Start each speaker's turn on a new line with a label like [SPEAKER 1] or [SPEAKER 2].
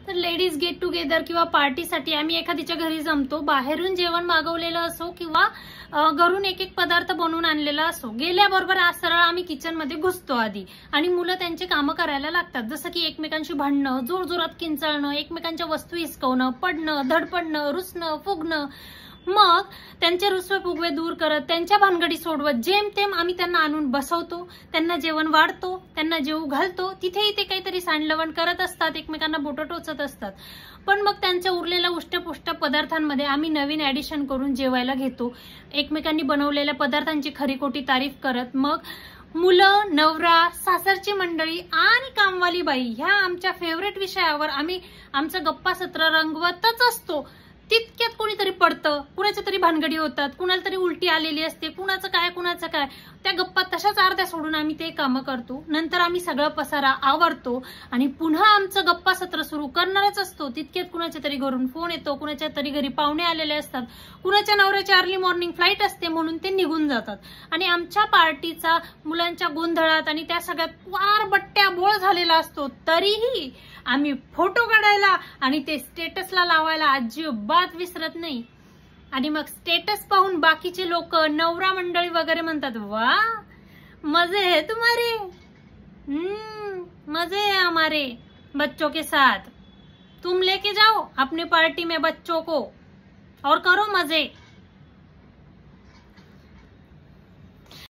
[SPEAKER 1] तर ladies get together किंवा पार्टीसाठी आम्ही एखादीच्या घरी जमतो, बाहेरून जेवण मागवलेलं असो किंवा घरून एक एक पदार्थ बनवून आणलेला असो, गेल्याबरोबर आज सरळ आम्ही किचनमध्ये घुसतो आधी आणि मुलं त्यांची कामं करायला लागतात, जसं की एकमेकांशी भांडणं, जोरजोरात किंचाळणं, एकमेकांच्या वस्तू हिसकवणं, पडणं, धडपडणं, रुसणं, फुगणं. मग त्यांचे रुसवे फुगवे दूर करत, त्यांच्या भानगडी सोडवत जेमतेम आम्ही त्यांना आणून बसवतो, त्यांना जेवण वाढतो, त्यांना जेवू घालतो. तिथेही ते काहीतरी सांडलवण करत असतात, एकमेकांना बोटं टोचत असतात. पण मग त्यांच्या उरलेल्या उष्ट्यापुष्ट्या पदार्थांमध्ये आम्ही नवीन ऍडिशन करून जेवायला घेतो, एकमेकांनी बनवलेल्या पदार्थांची खरीखोटी तारीफ करत. मग मुलं, नवरा, सासरची मंडळी आणि कामवाली बाई ह्या आमच्या फेवरेट विषयावर आम्ही आमचं गप्पा सत्र रंगवतच असतो. तितक्यात कोणीतरी पडतं, कुणाच्या तरी भानगडी होतात, कुणाला तरी उलटी आलेली असते, कुणाचं काय. त्या गप्पा तशाच अर्ध्या सोडून आम्ही ते कामं करतो. नंतर आम्ही सगळं पसारा आवरतो आणि पुन्हा आमचं गप्पा सत्र सुरू करणारच असतो. तितक्यात कुणाच्या तरी घरून फोन येतो, कुणाच्या तरी घरी पाहुणे आलेले असतात, कुणाच्या नवऱ्याची अर्ली मॉर्निंग फ्लाईट असते म्हणून ते निघून जातात. आणि आमच्या पार्टीचा मुलांच्या गोंधळात आणि त्या सगळ्यात वार बट्ट्या बोळ झालेला असतो. तरीही आम्ही फोटो काढायला आणि ते स्टेटसला लावायला अजिबात विसरत नाही. आणि मग स्टेटस पाहून बाकीचे लोक, नवरा मंडळी वगैरे म्हणतात, वा मजे है तुम्हारे, मजे है हमारे बच्चों के साथ, तुम लेके जाओ अपने पार्टी में बच्चों को और करो मजे.